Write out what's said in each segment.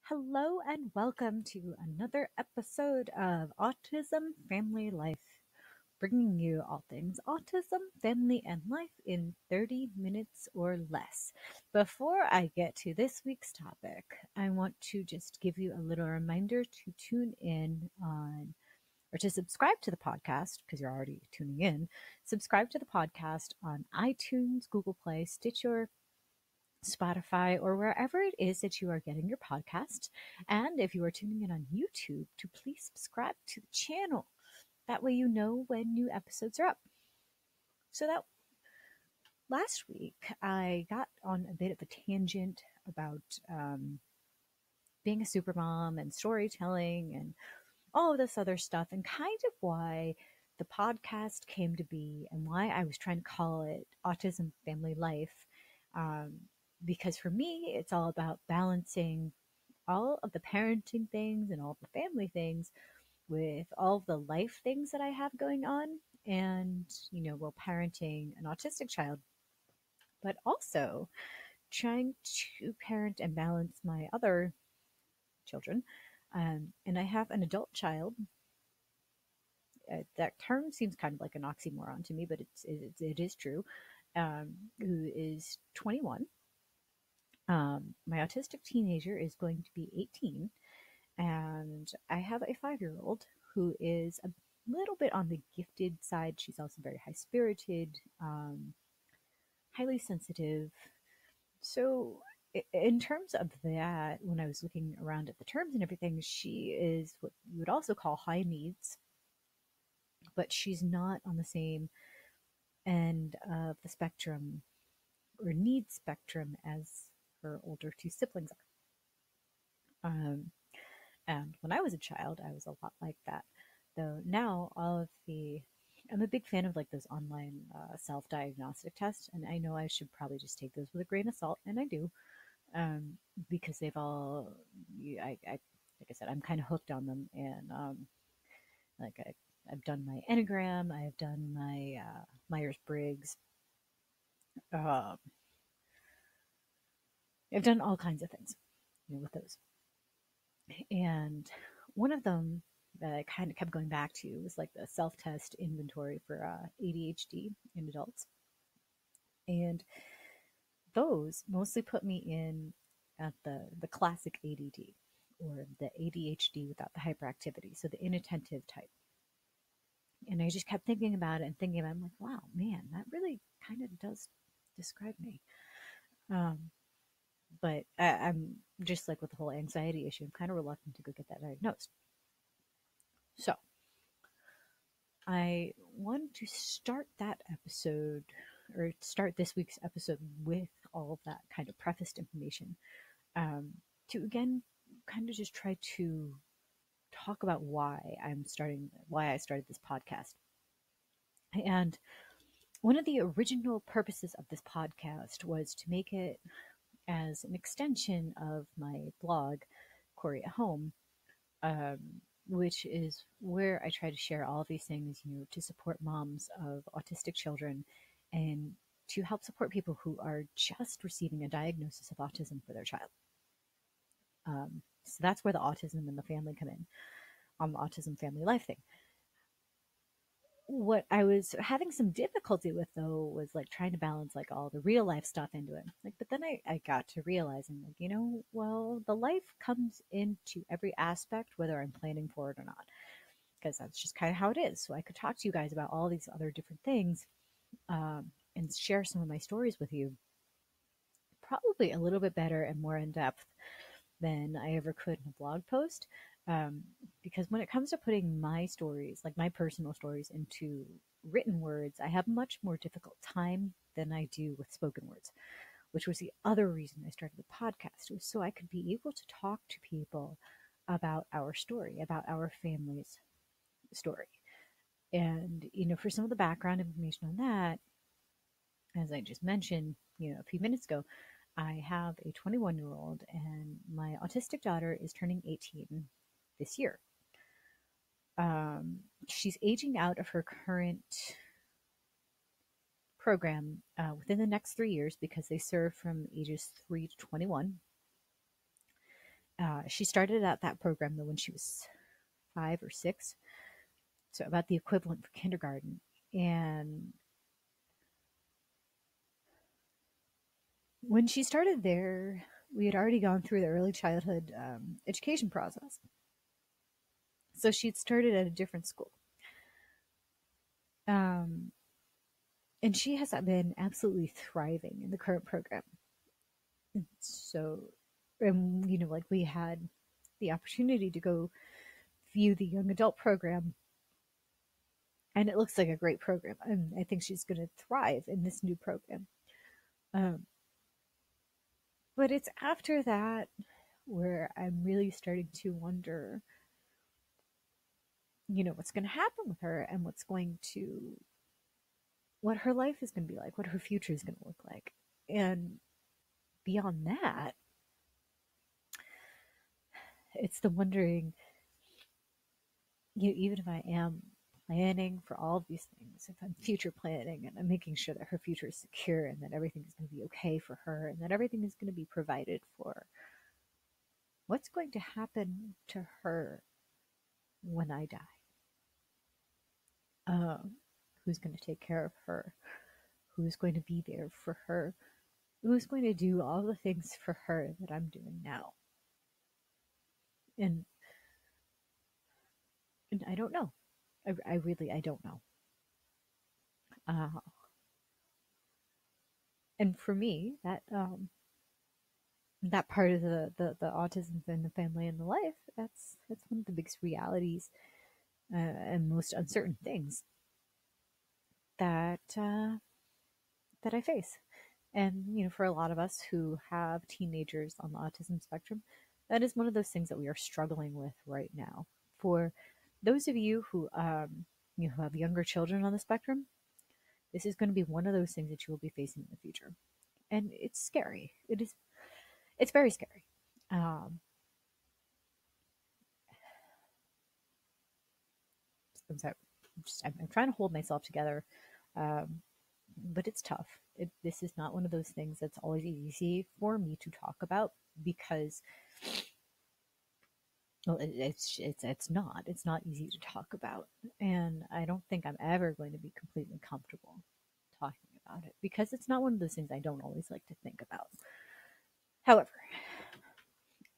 Hello and welcome to another episode of Autism Family Life, bringing you all things autism, family, and life in 30 minutes or less. Before I get to this week's topic, I want to just give you a little reminder to tune in on or to subscribe to the podcast because you're already tuning in. Subscribe to the podcast on iTunes, Google Play, Stitcher, Spotify, or wherever it is that you are getting your podcast. And if you are tuning in on YouTube, to please subscribe to the channel. That way you know when new episodes are up. So that last week, I got on a bit of a tangent about being a supermom and storytelling and all of this other stuff, and kind of why the podcast came to be and why I was trying to call it Autism Family Life. Um, because for me, it's all about balancing all of the parenting things and all the family things with all of the life things that I have going on. And, while parenting an autistic child, but also trying to parent and balance my other children. And I have an adult child. That term seems kind of like an oxymoron to me, but it is true. Who is 21. My autistic teenager is going to be 18, and I have a 5-year-old who is a little bit on the gifted side. She's also very high spirited, highly sensitive. So, in terms of that, when I was looking around at the terms and everything, she is what you would also call high needs, but she's not on the same end of the spectrum or need spectrum as her older two siblings are. And when I was a child, I was a lot like that. Though now I'm a big fan of like those online self-diagnostic tests, and I know I should probably just take those with a grain of salt, and I do, um, because they've all, like I said, I'm kind of hooked on them, and like I've done my Enneagram, I've done my Myers-Briggs, um, I've done all kinds of things, with those. And one of them that I kind of kept going back to was like the self-test inventory for ADHD in adults. And those mostly put me in at the classic ADD, or the ADHD without the hyperactivity, so the inattentive type. And I just kept thinking about it and thinking about it. I'm like, wow, man, that really kind of does describe me. Um, but I'm just like with the whole anxiety issue, I'm kind of reluctant to go get that diagnosed. So I want to start that episode, or start this week's episode, with all of that kind of prefaced information, um, to again kind of just try to talk about why I started this podcast. And one of the original purposes of this podcast was to make it as an extension of my blog, Corey at Home, um, which is where I try to share all of these things, to support moms of autistic children and to help support people who are just receiving a diagnosis of autism for their child. So that's where the autism and the family come in on the Autism Family Life thing. What I was having some difficulty with, though, was like trying to balance like all the real life stuff into it. Like, but then I got to realizing, like, well, the life comes into every aspect, whether I'm planning for it or not, because that's just kind of how it is. So I could talk to you guys about all these other different things, and share some of my stories with you, probably a little bit better and more in depth than I ever could in a blog post. Because when it comes to putting my stories, like my personal stories, into written words, I have a much more difficult time than I do with spoken words, which was the other reason I started the podcast. It was so I could be able to talk to people about our story, about our family's story. And, for some of the background information on that, as I just mentioned, a few minutes ago, I have a 21-year-old, and my autistic daughter is turning 18 this year. She's aging out of her current program within the next 3 years because they serve from ages 3 to 21. She started at that program though when she was 5 or 6, so about the equivalent for kindergarten. And when she started there, we had already gone through the early childhood education process. So she'd started at a different school. Um, and she has been absolutely thriving in the current program. So, and, like we had the opportunity to go view the young adult program, and it looks like a great program. And I think she's going to thrive in this new program. Um, but it's after that where I'm really starting to wonder, what's going to happen with her and what her life is going to be like, what her future is going to look like. And beyond that, it's the wondering, even if I am planning for all of these things, if I'm future planning and I'm making sure that her future is secure and that everything is going to be okay for her and that everything is going to be provided for, what's going to happen to her when I die? Who's going to take care of her? Who's going to be there for her? Who's going to do all the things for her that I'm doing now? And I don't know. I don't know. Uh, and for me, that part of the autism and the family and the life, that's one of the biggest realities and most uncertain things that that I face. And for a lot of us who have teenagers on the autism spectrum, that is one of those things that we are struggling with right now. For those of you who who have younger children on the spectrum, this is going to be one of those things that you will be facing in the future, and it's scary. It's very scary. Um, I'm sorry. I'm trying to hold myself together, um, but it's tough. This is not one of those things that's always easy for me to talk about because, well, it's not easy to talk about, and I don't think I'm ever going to be completely comfortable talking about it because it's not one of those things I don't always like to think about. However,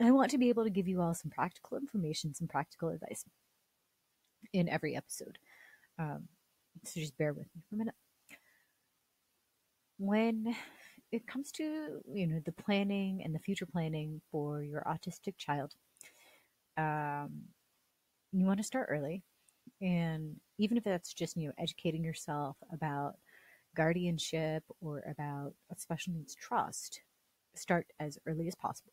I want to be able to give you all some practical information, some practical advice in every episode. So just bear with me for a minute. When it comes to the planning and the future planning for your autistic child, um, you want to start early, and even if that's just educating yourself about guardianship or about a special needs trust, start as early as possible.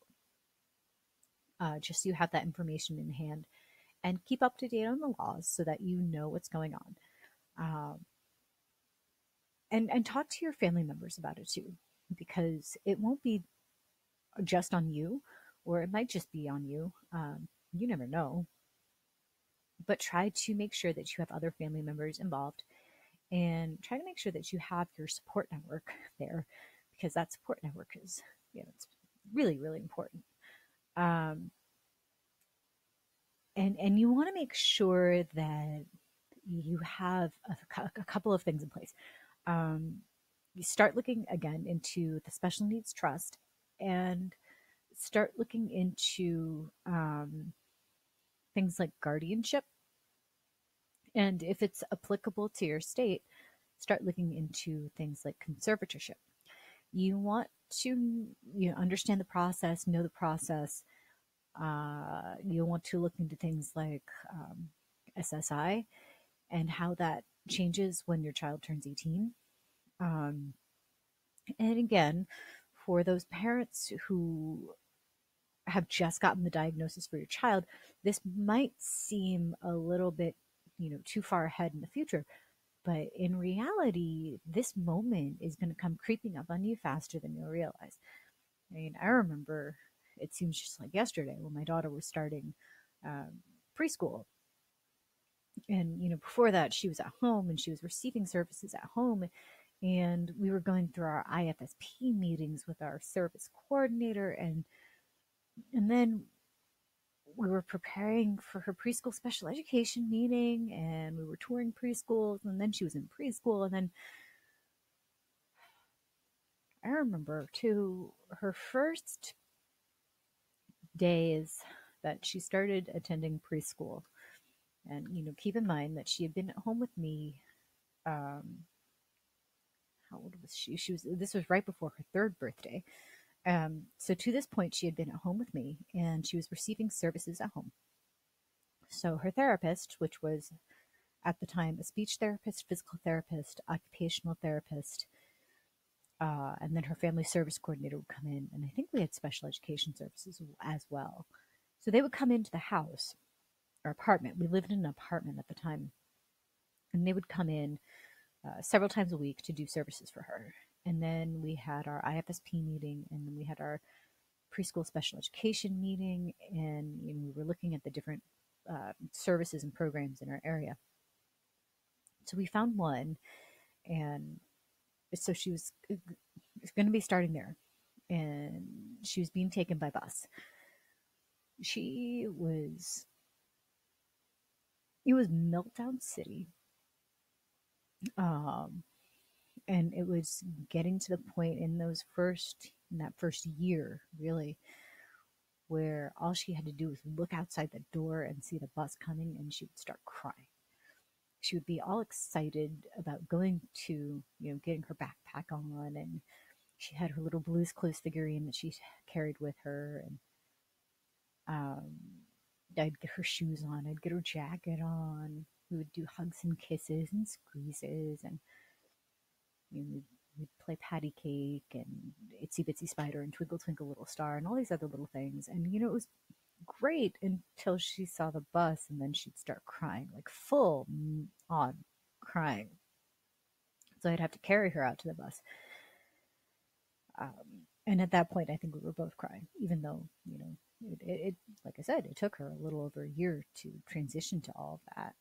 Just so you have that information in hand and keep up to date on the laws so that you know what's going on. And talk to your family members about it too, because it won't be just on you, or it might just be on you. You never know. But try to make sure that you have other family members involved and try to make sure that you have your support network there, because that support network is, it's really, really important. And you want to make sure that you have a couple of things in place. You start looking again into the special needs trust and start looking into things like guardianship. And if it's applicable to your state, start looking into things like conservatorship. You want to understand the process, know the process. You'll want to look into things like SSI and how that changes when your child turns 18. And again, for those parents who have just gotten the diagnosis for your child, this might seem a little bit, too far ahead in the future. But in reality, this moment is going to come creeping up on you faster than you'll realize. I mean, I remember it seems just like yesterday when my daughter was starting preschool. And, before that, she was at home and she was receiving services at home. And we were going through our IFSP meetings with our service coordinator. And then we were preparing for her preschool special education meeting, and we were touring preschools, and then she was in preschool. And then I remember too, her first days that she started attending preschool. And, keep in mind that she had been at home with me. How old was she? This was right before her third birthday. So to this point, she had been at home with me, and she was receiving services at home. So her therapist, which was at the time a speech therapist, physical therapist, occupational therapist, and then her family service coordinator would come in, and I think we had special education services as well. So they would come into the house, our apartment. We lived in an apartment at the time, and they would come in several times a week to do services for her. And then we had our IFSP meeting, and then we had our preschool special education meeting, and we were looking at the different services and programs in our area. So we found one, and so she was going to be starting there, and she was being taken by bus. It was Meltdown City, and it was getting to the point in that first year, really, where all she had to do was look outside the door and see the bus coming, and she would start crying. She would be all excited about going to, getting her backpack on, and she had her little Blue's Clues figurine that she carried with her, and I'd get her shoes on, I'd get her jacket on. We would do hugs and kisses and squeezes, and we'd play patty cake and Itsy Bitsy Spider and Twinkle Twinkle Little Star and all these other little things. And it was great until she saw the bus, and then she'd start crying, like full on crying. So I'd have to carry her out to the bus. And at that point, I think we were both crying, even though, it like I said, it took her a little over a year to transition to all of that.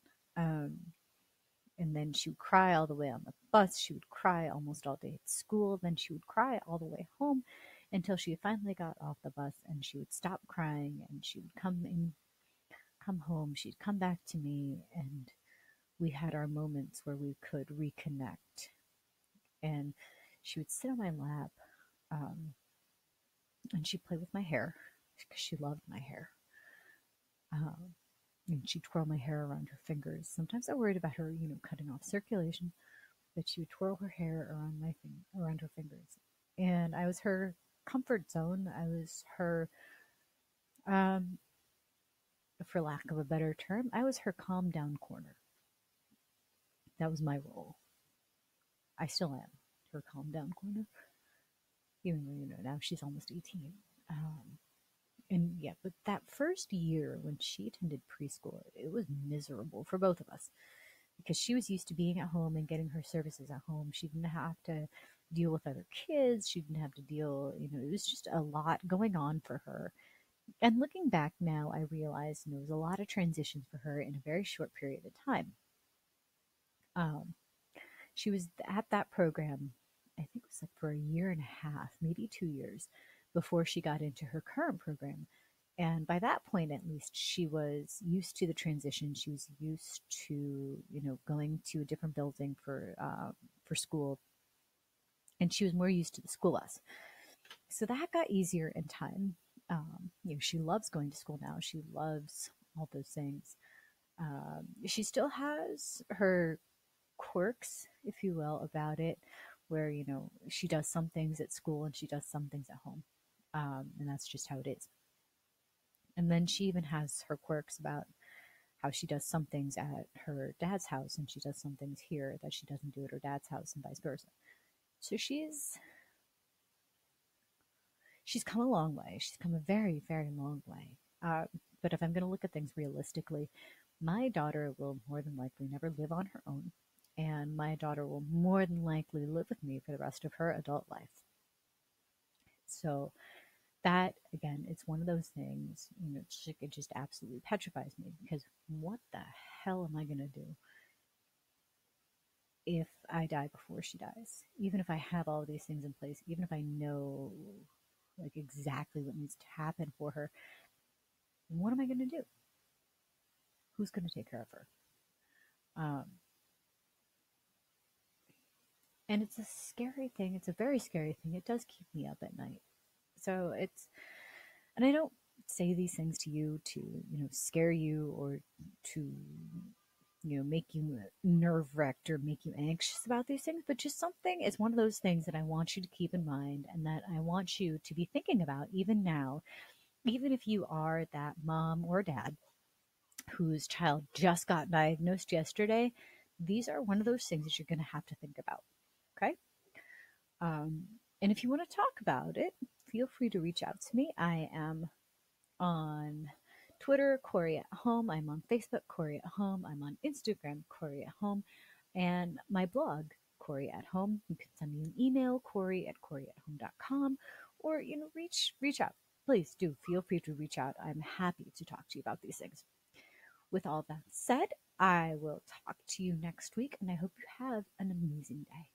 And then she would cry all the way on the bus. She would cry almost all day at school. Then she would cry all the way home until she finally got off the bus, and she would stop crying, and she would come home. She'd come back to me, and we had our moments where we could reconnect. And she would sit on my lap, and she'd play with my hair because she loved my hair. And she'd twirl my hair around her fingers. Sometimes I worried about her, cutting off circulation, but she would twirl her hair around her fingers. And I was her comfort zone. I was her, for lack of a better term, I was her calm down corner. That was my role. I still am her calm down corner, even though, now she's almost 18. And yeah, but that first year when she attended preschool, it was miserable for both of us because she was used to being at home and getting her services at home. She didn't have to deal with other kids. She didn't have to deal, it was just a lot going on for her. And looking back now, I realized there was a lot of transition for her in a very short period of time. She was at that program, I think it was like for a year and a half, maybe 2 years, before she got into her current program. And by that point, at least, she was used to the transition. She was used to, going to a different building for school, and she was more used to the school bus. So that got easier in time. She loves going to school now. She loves all those things. She still has her quirks, if you will, about it, where, she does some things at school and she does some things at home. And that's just how it is. And then she even has her quirks about how she does some things at her dad's house and she does some things here that she doesn't do at her dad's house and vice versa. So she's come a long way. She's come a very, very long way. But if I'm going to look at things realistically, my daughter will more than likely never live on her own. And my daughter will more than likely live with me for the rest of her adult life. So that, again, it's one of those things, it just absolutely petrifies me because what the hell am I going to do if I die before she dies? Even if I have all of these things in place, even if I know like exactly what needs to happen for her, What am I going to do? Who's going to take care of her? Um, and it's a scary thing. It's a very scary thing. It does keep me up at night. So and I don't say these things to you to, scare you or to, make you nerve wracked or make you anxious about these things, but just something is one of those things that I want you to keep in mind and that I want you to be thinking about even now, even if you are that mom or dad whose child just got diagnosed yesterday. These are one of those things that you're going to have to think about. Okay. Um, and if you want to talk about it, feel free to reach out to me. I am on Twitter, Corey at Home. I'm on Facebook, Corey at Home. I'm on Instagram, Corey at Home. And my blog, Corey at Home. You can send me an email, corey@coreyatHome.com, or, reach out. Please do feel free to reach out. I'm happy to talk to you about these things. With all that said, I will talk to you next week, and I hope you have an amazing day.